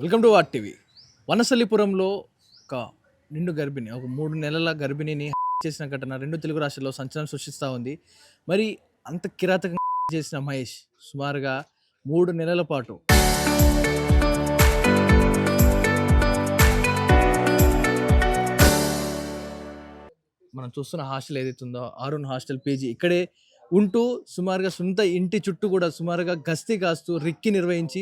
Welcome to వాట్ TV. వనసలిపురంలో ఒక నిండు గర్భిణి, ఒక 3 నెలల గర్భిణిని చేసిన ఘటన 2 తెలుగు రాష్ట్రాల్లో సంచలనం సృష్టిస్తూ ఉంది. మరి అంత కిరాతకంగా చేసిన మహేష్ సుమారుగా 3 నెలల పాటు మనం చూస్తున్న హాస్టల్ ఏదైతే ఉందో అరుణ్ హాస్టల్ పీజీ ఇక్కడే ఉంటూ సుమారుగా సొంత ఇంటి చుట్టూ కూడా సుమారుగా గస్తీ కాస్తూ రిక్కి నిర్వహించి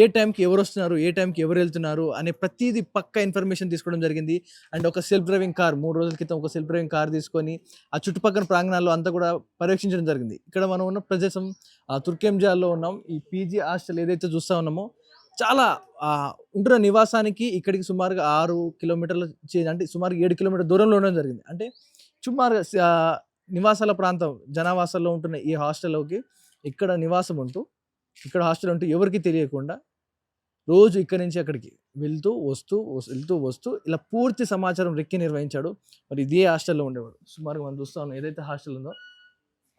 ఏ టైంకి ఎవరు వస్తున్నారు, ఏ టైంకి ఎవరు వెళ్తున్నారు అనే ప్రతిదీ పక్కా ఇన్ఫర్మేషన్ తీసుకోవడం జరిగింది. అండ్ ఒక సెల్ఫ్ డ్రైవింగ్ కార్ 3 రోజుల క్రితం ఒక సెల్ఫ్ డ్రైవింగ్ కార్ తీసుకొని ఆ చుట్టుపక్కల ప్రాంగణాల్లో అంతా కూడా పర్యవేక్షించడం జరిగింది. ఇక్కడ మనం ఉన్న ప్రదేశం తుర్కెంజాల్లో ఉన్నాం. ఈ పీజీ హాస్టల్ ఏదైతే చూస్తూ ఉన్నామో చాలా ఉంటున్న నివాసానికి ఇక్కడికి సుమారుగా 6 కిలోమీటర్ల అంటే సుమారు 7 కిలోమీటర్ల దూరంలో ఉండడం జరిగింది. అంటే సుమారుగా నివాసాల ప్రాంతం జనావాసాల్లో ఉంటున్న ఈ హాస్టల్లోకి ఇక్కడ నివాసం ఉంటూ ఇక్కడ హాస్టల్ ఉంటూ ఎవరికి తెలియకుండా రోజు ఇక్కడి నుంచి అక్కడికి వెళ్తూ వస్తూ ఇలా పూర్తి సమాచారం రెక్కి నిర్వహించాడు. మరి ఇదే హాస్టల్లో ఉండేవాడు. సుమారుగా మనం చూస్తా ఉన్నాం ఏదైతే హాస్టల్ ఉందో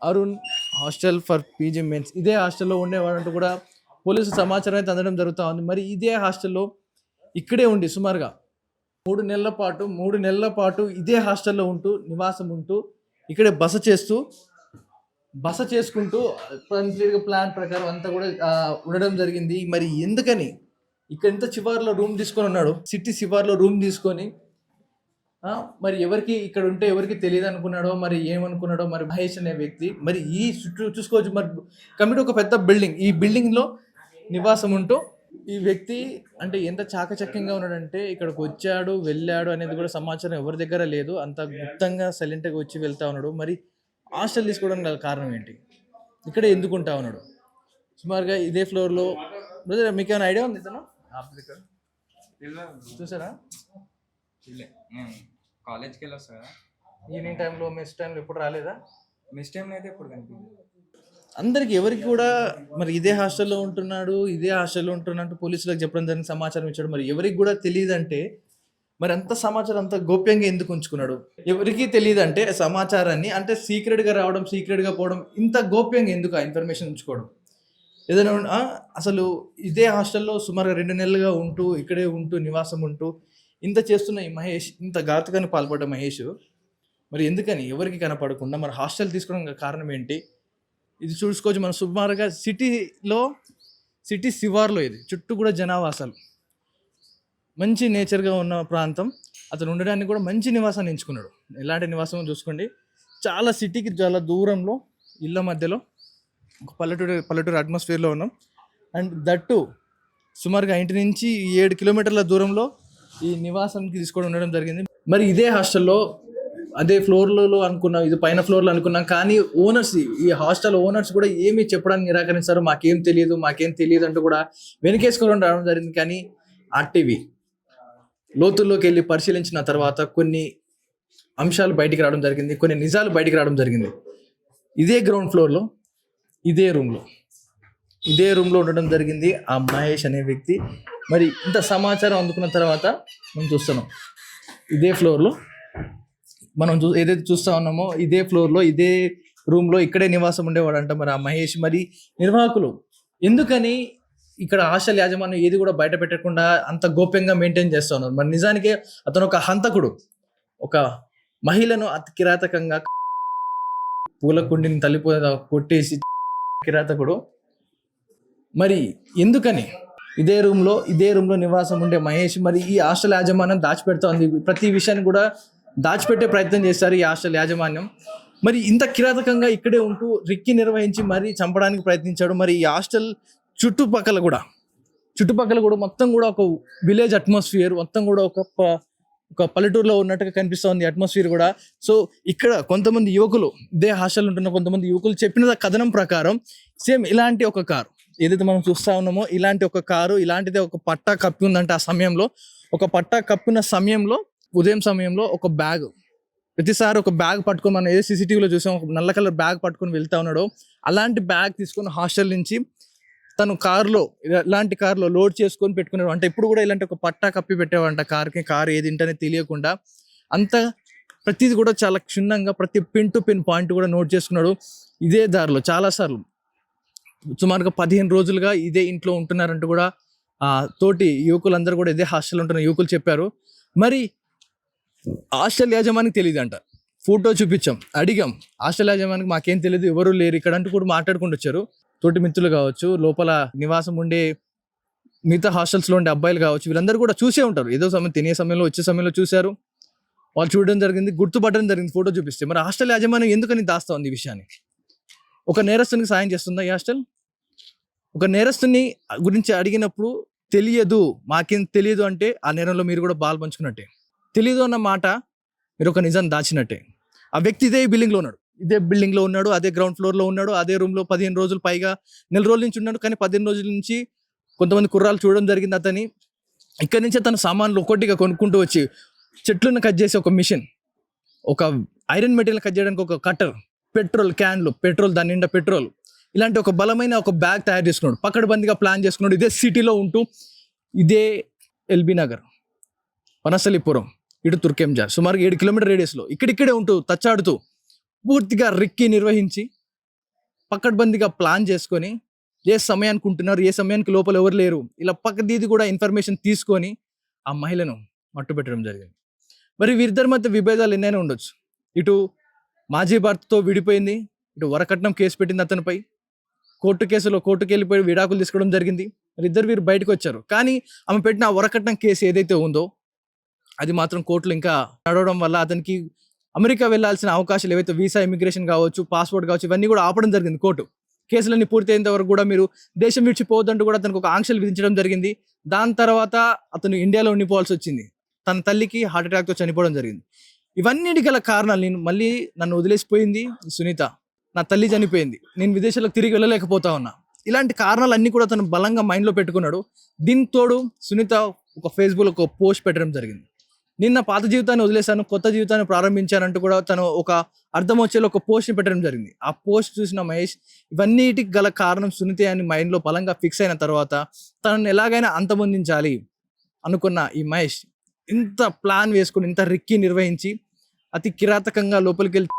Arun hostel for PG men's, ఇదే హాస్టల్లో ఉండేవాడు అంటూ కూడా పోలీసు సమాచారం అయితే అందడం జరుగుతూ ఉంది. మరి ఇదే హాస్టల్లో ఇక్కడే ఉండి సుమారుగా 3 నెలల పాటు ఇదే హాస్టల్లో ఉంటూ నివాసం ఉంటూ ఇక్కడే బస చేసుకుంటూ కంప్లీట్గా ప్లాన్ ప్రకారం అంతా కూడా ఉండడం జరిగింది. మరి ఎందుకని ఇక్కడ ఇంత శివార్లో రూమ్ తీసుకొని ఉన్నాడు, సిటీ శివార్లో రూమ్ తీసుకొని మరి ఎవరికి ఇక్కడ ఉంటే ఎవరికి తెలియదు అనుకున్నాడో మరి ఏమనుకున్నాడో మరి మహేష్ అనే వ్యక్తి మరి ఈ చుట్టూ చూసుకోవచ్చు. మరి కంప్లీట్ ఒక పెద్ద బిల్డింగ్, ఈ బిల్డింగ్లో నివాసం ఉంటూ ఈ వ్యక్తి అంటే ఎంత చాకచక్యంగా ఉన్నాడంటే ఇక్కడికి వచ్చాడు వెళ్ళాడు అనేది కూడా సమాచారం ఎవరి దగ్గర లేదు. అంత గుప్తంగా సైలెంట్గా వచ్చి వెళ్తా ఉన్నాడు. మరి హాస్టల్ తీసుకోవడానికి గల కారణం ఏంటి, ఇక్కడే ఎందుకు ఉంటా ఉన్నాడు సుమారుగా ఇదే ఫ్లోర్లో? బ్రదర్ మీకు ఏమైనా ఐడియా ఉంది ఇతను చూసారా? కాలేజ్కి వెళ్ళి వస్తా కదా, ఈవినింగ్ టైంలో మెస్ టైంలో ఎప్పుడు రాలేదా? మిస్ టైంలో అయితే ఎప్పుడు కనిపించింది అందరికి ఎవరికి కూడా మరి ఇదే హాస్టల్లో ఉంటున్నట్టు పోలీసులకు చెప్పడం జరిగిన సమాచారం ఇచ్చాడు. మరి ఎవరికి కూడా తెలియదంటే మరి అంత సమాచారం అంత గోప్యంగా ఎందుకు ఉంచుకున్నాడు? ఎవరికి తెలియదంటే సమాచారాన్ని అంటే సీక్రెట్గా రావడం సీక్రెట్గా పోవడం ఇంత గోప్యంగా ఎందుకు ఆ ఇన్ఫర్మేషన్ ఉంచుకోవడం? ఏదైనా అసలు ఇదే హాస్టల్లో సుమారుగా 2 నెలలుగా ఉంటూ ఇక్కడే ఉంటూ నివాసం ఉంటూ ఇంత చేస్తున్న ఈ మహేష్, ఇంత ఘాతుకాన్ని పాల్పడ్డ మహేష్ మరి ఎందుకని ఎవరికి కనపడకుండా మరి హాస్టల్ తీసుకోవడం కారణం ఏంటి? ఇది చూసుకోవచ్చు. మన సుమారుగా సిటీ శివార్లో ఇది చుట్టూ కూడా జనావాసాలు, మంచి నేచర్గా ఉన్న ప్రాంతం. అతను ఉండడానికి కూడా మంచి నివాసాన్ని ఎంచుకున్నాడు. ఎలాంటి నివాసం చూసుకోండి, చాలా సిటీకి చాలా దూరంలో ఇళ్ళ మధ్యలో ఒక పల్లెటూరు అట్మాస్ఫియర్లో ఉన్నాం. అండ్ దట్టు సుమారుగా ఇంటి నుంచి 7 కిలోమీటర్ల దూరంలో ఈ నివాసానికి తీసుకోవడం ఉండడం జరిగింది. మరి ఇదే హాస్టల్లో అదే ఫ్లోర్లలో అనుకున్నాం, ఇది పైన ఫ్లోర్లో అనుకున్నాం. కానీ ఓనర్స్, ఈ హాస్టల్ ఓనర్స్ కూడా ఏమీ చెప్పడానికి నిరాకరించారు. మాకేం తెలియదు అంటూ కూడా వెనకేసుకోవడం రావడం జరిగింది. కానీ ఆర్టీవీ లోతుల్లోకి వెళ్ళి పరిశీలించిన తర్వాత కొన్ని అంశాలు బయటికి రావడం జరిగింది, కొన్ని నిజాలు బయటికి రావడం జరిగింది. ఇదే గ్రౌండ్ ఫ్లోర్లో ఇదే రూమ్లో ఉండడం జరిగింది ఆ మహేష్ అనే వ్యక్తి. మరి ఇంత సమాచారం అందుకున్న తర్వాత మనం చూస్తున్నాం ఇదే ఫ్లోర్లో మనం ఏదైతే చూస్తూ ఉన్నామో ఇదే ఫ్లోర్లో ఇదే రూమ్లో ఇక్కడే నివాసం ఉండేవాడంట మరి ఆ మహేష్. మరి నిర్వాహకులు ఎందుకని ఇక్కడ హాస్టల్ యాజమాన్యం ఏది కూడా బయట పెట్టకుండా అంత గోప్యంగా మెయింటైన్ చేస్తూ ఉన్నారు? మరి నిజానికి అతను ఒక హంతకుడు, ఒక మహిళను అతి కిరాతకంగా పూల కుండిని కొట్టేసి కిరాతకుడు. మరి ఎందుకని ఇదే రూమ్లో నివాసం ఉండే మహేష్ మరి ఈ హాస్టల్ యాజమాన్యం దాచిపెడతా ఉంది. ప్రతి విషయాన్ని కూడా దాచిపెట్టే ప్రయత్నం చేస్తారు ఈ హాస్టల్ యాజమాన్యం. మరి ఇంత కిరాతకంగా ఇక్కడే ఉంటూ రిక్కి నిర్వహించి మరీ చంపడానికి ప్రయత్నించాడు. మరి ఈ హాస్టల్ చుట్టుపక్కల కూడా మొత్తం కూడా ఒక విలేజ్ అట్మాస్ఫియర్, మొత్తం కూడా ఒక పల్లెటూరులో ఉన్నట్టుగా కనిపిస్తుంది అట్మాస్ఫియర్ కూడా. సో ఇక్కడ కొంతమంది యువకులు, ఇదే హాస్టల్ ఉంటున్న కొంతమంది యువకులు చెప్పిన కథనం ప్రకారం సేమ్ ఇలాంటి ఒక కారు ఏదైతే మనం చూస్తా ఉన్నామో ఇలాంటి ఒక కారు, ఇలాంటిదే ఒక పట్టా కప్పి ఉందంటే ఆ సమయంలో ఒక పట్టా కప్పిన సమయంలో ఉదయం సమయంలో ఒక బ్యాగ్, ప్రతిసారి ఒక బ్యాగ్ పట్టుకొని మనం ఏదో సీసీటీవీలో చూసాం, ఒక నల్ల కలర్ బ్యాగ్ పట్టుకొని వెళ్తా ఉన్నాడో అలాంటి బ్యాగ్ తీసుకొని హాస్టల్ నుంచి తను ఇలాంటి కారులో లోడ్ చేసుకొని పెట్టుకున్నాడు. అంటే ఇప్పుడు కూడా ఇలాంటి ఒక పట్టా కప్పి పెట్టేవాడంట కారు ఏది ఏంటనే తెలియకుండా. అంత ప్రతిది కూడా చాలా క్షుణ్ణంగా ప్రతి పిన్ టు పిన్ పాయింట్ కూడా నోట్ చేసుకున్నాడు. ఇదే దారిలో చాలాసార్లు సుమారుగా 15 రోజులుగా ఇదే ఇంట్లో ఉంటున్నారంటూ కూడా తోటి యువకులందరూ కూడా ఇదే హాస్టల్ ఉంటున్న యువకులు చెప్పారు. మరి హాస్టల్ యాజమానికి తెలియదు అంట. ఫోటో చూపించాం, అడిగాం, హాస్టల్ యాజమానికి మాకేం తెలియదు, ఎవరు లేరు ఇక్కడ అంటూ కూడా మాట్లాడుకుంటూ వచ్చారు. తోటి మిత్రులు కావచ్చు, లోపల నివాసం ఉండే మిగతా హాస్టల్స్లో ఉండే అబ్బాయిలు కావచ్చు, వీళ్ళందరూ కూడా చూసే ఉంటారు. ఏదో సమయం తినే సమయంలో వచ్చే సమయంలో చూశారు, వాళ్ళు చూడడం జరిగింది, గుర్తుపట్టడం జరిగింది ఫోటో చూపిస్తే. మరి హాస్టల్ యాజమాన్యం ఎందుకని దాస్తా ఉంది ఈ విషయాన్ని? ఒక నేరస్తునికి సాయం చేస్తుందా ఈ హాస్టల్? ఒక నేరస్తుని గురించి అడిగినప్పుడు తెలియదు, మాకేం తెలియదు అంటే ఆ నేరంలో మీరు కూడా బాల్ పంచుకున్నట్టే. తెలియదు అన్న మాట మీరు ఒక నిజాన్ని దాచినట్టే. ఆ వ్యక్తి ఇదే బిల్డింగ్లో ఉన్నాడు, అదే గ్రౌండ్ ఫ్లోర్లో ఉన్నాడు, అదే రూమ్లో 15 రోజులు పైగా, నెల రోజుల నుంచి ఉన్నాడు. కానీ 15 రోజుల నుంచి కొంతమంది కుర్రాలు చూడడం జరిగింది అతని. ఇక్కడి నుంచే తన సామాన్లు ఒక్కొక్కటిగా కొనుక్కుంటూ వచ్చి చెట్లను కట్ చేసి ఒక మిషన్, ఒక ఐరన్ మెటీరియల్ కట్ చేయడానికి ఒక కట్టర్, పెట్రోల్ క్యాన్లు, పెట్రోల్, దాని నిండా పెట్రోల్, ఇలాంటి ఒక బలమైన ఒక బ్యాగ్ తయారు చేసుకున్నాడు. పకడ్బందీగా ప్లాన్ చేసుకున్నాడు. ఇదే సిటీలో ఉంటూ, ఇదే ఎల్బీ నగర్, వనస్థలిపురం, ఇటు తుర్కెంజార్, సుమారు 7 కిలోమీటర్ రేడియస్లో ఇక్కడిక్కడే ఉంటూ తచ్చాడుతూ పూర్తిగా రిక్కి నిర్వహించి పకడ్బందీగా ప్లాన్ చేసుకొని ఏ సమయానికి ఉంటున్నారు, ఏ సమయానికి లోపల ఎవరు లేరు, ఇలా పక్కదీది కూడా ఇన్ఫర్మేషన్ తీసుకొని ఆ మహిళను మట్టుపెట్టడం జరిగింది. మరి వీరిద్దరి మధ్య విభేదాలు ఎన్నైనా ఉండొచ్చు. ఇటు మాజీ భర్తతో విడిపోయింది, ఇటు వరకట్నం కేసు పెట్టింది అతనిపై, కోర్టుకి వెళ్ళిపోయి విడాకులు తీసుకోవడం జరిగింది. మరి వీరు బయటకు వచ్చారు. కానీ ఆమె పెట్టిన ఆ వరకట్నం కేసు ఏదైతే ఉందో అది మాత్రం కోర్టులో ఇంకా నడవడం వల్ల అతనికి అమెరికా వెళ్లాల్సిన అవకాశాలు ఏవైతే వీసా, ఇమిగ్రేషన్ కావచ్చు, పాస్పోర్ట్ కావచ్చు, ఇవన్నీ కూడా ఆపడం జరిగింది కోర్టు. కేసులన్నీ పూర్తయినంత వరకు కూడా మీరు దేశం విడిచిపోవద్దంటూ కూడా అతనికి ఒక ఆంక్షలు విధించడం జరిగింది. దాని తర్వాత అతను ఇండియాలో ఉండిపోవాల్సి వచ్చింది. తన తల్లికి హార్ట్ అటాక్తో చనిపోవడం జరిగింది. ఇవన్నిటి గల కారణాలు, నన్ను వదిలేసిపోయింది సునీత, నా తల్లి చనిపోయింది, నేను విదేశాలకు తిరిగి వెళ్ళలేకపోతా ఉన్నా, ఇలాంటి కారణాలన్నీ కూడా తను బలంగా మైండ్లో పెట్టుకున్నాడు. దీంతోడు సునీత ఒక ఫేస్బుక్లో ఒక పోస్ట్ పెట్టడం జరిగింది. నిన్న పాత జీవితాన్ని వదిలేశాను, కొత్త జీవితాన్ని ప్రారంభించానంటూ కూడా తను ఒక అర్థం వచ్చేలా ఒక పోస్ట్ని పెట్టడం జరిగింది. ఆ పోస్ట్ చూసిన మహేష్ ఇవన్నిటికి గల కారణం సునీతే అని మైండ్లో బలంగా ఫిక్స్ అయిన తర్వాత తనను ఎలాగైనా అంతమొందించాలి అనుకున్న ఈ మహేష్ ఇంత ప్లాన్ వేసుకుని, ఇంత రిక్కి నిర్వహించి అతి కిరాతకంగా లోపలికి వెళ్ళి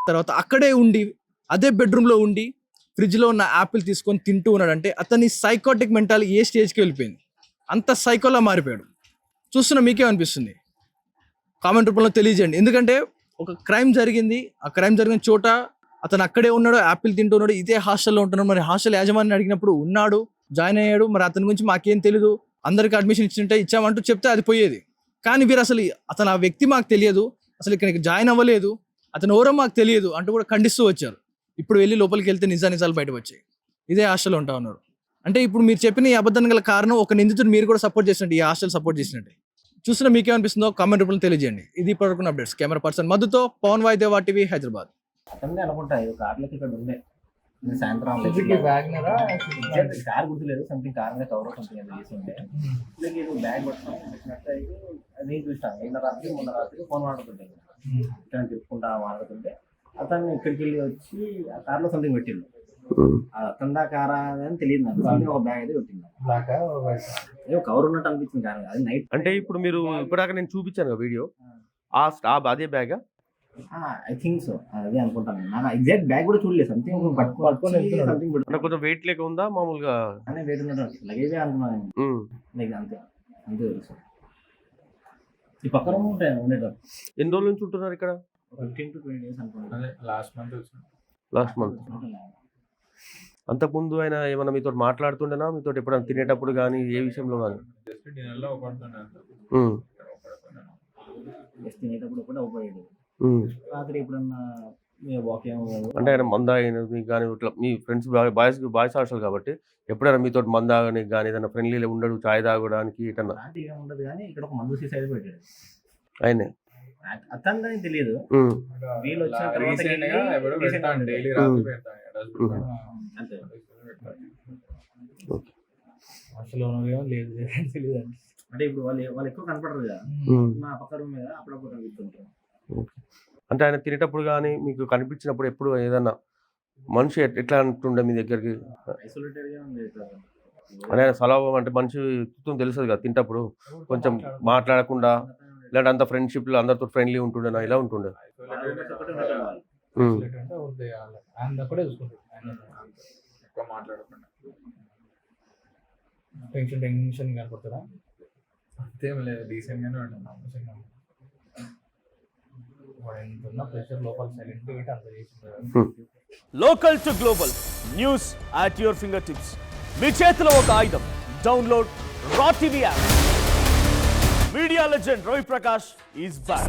తర్వాత అక్కడే ఉండి, అదే బెడ్రూమ్లో ఉండి ఫ్రిడ్జ్లో ఉన్న యాపిల్ తీసుకొని తింటూ ఉన్నాడంటే అతని సైకోటిక్ మెంటాలిటీ ఏ స్టేజ్కి వెళ్ళిపోయింది. అంత సైకోలా మారిపోయాడు. చూస్తున్న మీకేమనిపిస్తుంది? కామెంట్ రూపంలో తెలియజేయండి. ఎందుకంటే ఒక క్రైమ్ జరిగింది, ఆ క్రైమ్ జరిగిన చోట అతను అక్కడే ఉన్నాడు, యాపిల్ తింటూ ఉన్నాడు, ఇదే హాస్టల్లో ఉంటున్నాడు. మరి హాస్టల్ యాజమాన్యం అడిగినప్పుడు ఉన్నాడు, జాయిన్ అయ్యాడు, మరి అతని గురించి మాకేం తెలియదు, అందరికి అడ్మిషన్ ఇచ్చామంటూ చెప్తే అది పోయేది. కానీ వీరు అతను ఆ వ్యక్తి మాకు తెలియదు, అసలు ఇక్కడికి జాయిన్ అవ్వలేదు, అతను ఎవరో మాకు తెలియదు అంటూ కూడా ఖండిస్తూ వచ్చారు. ఇప్పుడు వెళ్ళి లోపలికి వెళ్తే నిజాలు బయటకు వచ్చాయి. ఇదే హాస్టల్లో ఉంటా ఉన్నారు. అంటే ఇప్పుడు మీరు చెప్పిన ఈ అబద్ధానికి గల కారణం ఒక నిందితుడు మీరు కూడా సపోర్ట్ చేసినట్టు, ఈ హాస్టల్ సపోర్ట్ చేసినట్టే. చూస్తున్న మీకేమనిపిస్తుందో కామెంట్ రూపంలో తెలియజేయండి. ఇది ఇప్పటివరకు అప్డేట్స్. కెమెరా పర్సన్ మధుతో పవన్ వాయిదేవా టీవీ, హైదరాబాద్. అతన్ని అనుకుంటా కార్లకి ఇక్కడ ఉండే సాయంత్రం కార్ గుర్తులేదు, సంథింగ్ కార్ మీద కవర్ సంథింగ్ అది చేసి ఉండే బ్యాగ్ పట్టుకున్నట్టు నేను చూస్తాను. మొన్న రాత్రి ఫోన్ మాట్లాడుతుంటే ఇక్కడ చెప్పుకుంటా మాట్లాడుతుంటే అతన్ని ఇక్కడికి వెళ్ళి వచ్చి ఆ కార్లో సంథింగ్ పెట్టిండు. అతందా కారా అని తెలియదు నాకు, ఒక బ్యాగ్ అయితే పెట్టింది, కవర్ ఉన్నట్టు అనిపించింది. కానీ అది నైట్ అంటే ఇప్పుడు మీరు ఇప్పటిదాకా నేను చూపించాను వీడియో, అదే బ్యాగ్ ఐ థింక్ సో, అదే అనుకుంటాను. నాకు ఎగ్జాక్ట్ బ్యాగ్ కూడా చూడలేదు, సంథింగ్ పట్టుకొని సంథింగ్ అంటే కొంచెం వెయిట్ లేక ఉందా మామూలుగా? అనే వెయిట్ ఉన్నట్టు లగేజే అనుకున్నాను. లైక్ అంతే అంతే తెలుసు. ఈ పక్కన ఉండేటప్పుడు ఎన్ని రోజుల నుంచి ఉంటున్నారు ఇక్కడ? 15 to 20 days అనుకుంటున్నాను. Last month. అంతకుముందు ఆయన ఏమన్నా మీతో మాట్లాడుతుండేనా? మీతో ఎప్పుడైనా తినేటప్పుడు కానీ ఏ విషయంలో కానీ? తినేటప్పుడు ఒకటి అవుపోయాడు. రాత్రి ఎప్పుడన్నా అంటే ఆయన మంద కానీ ఇట్లా మీ ఫ్రెండ్స్ బాయ్స్ హాస్టల్ కాబట్టి ఎప్పుడైనా మీతో మంద కానీ ఏదైనా ఫ్రెండ్లీ ఉండడు, చాయ్ తాగడానికి ఇటన్నా? ఉండదు కానీ ఇక్కడ ఒక మందు సీసా అయితే పెట్టాడు ఆయనే. అతని తెలియదు, వీళ్ళు వచ్చిన తర్వాత అంటే ఇప్పుడు వాళ్ళు ఎక్కువ కనపడరు కదా, నా పక్క రూమ్ మీద అప్పుడప్పుడు కనిపిస్తుంటారు. అంటే ఆయన తినేటప్పుడు కానీ మీకు కనిపించినప్పుడు ఎప్పుడు ఏదన్నా మనిషి ఎట్లా అంటుండే మీ దగ్గరికి? ఐసోలేటెడ్ గా ఉంది అంటే ఆయన స్వభావం అంటే మనిషి తెలుస్తుంది కదా, తింటప్పుడు కొంచెం మాట్లాడకుండా ఇలాంటి అంత ఫ్రెండ్షిప్ లో అందరితో ఫ్రెండ్లీ ఉంటుండేనా, ఇలా ఉంటుండే? టెన్షన్ కనపడుతుందా? అంతేం లేదు, డీసెంట్ గానే ఉంటున్నాం. వాడు ఎంత ఉన్న ప్రెషర్ లోపల సైలెంట్ పెట్టి అంత చేసింది. Local to global news at your finger tips. మీ చేతిలో ఒక ఆయుధం. Download R TV app. Media legend Ravi Prakash is back.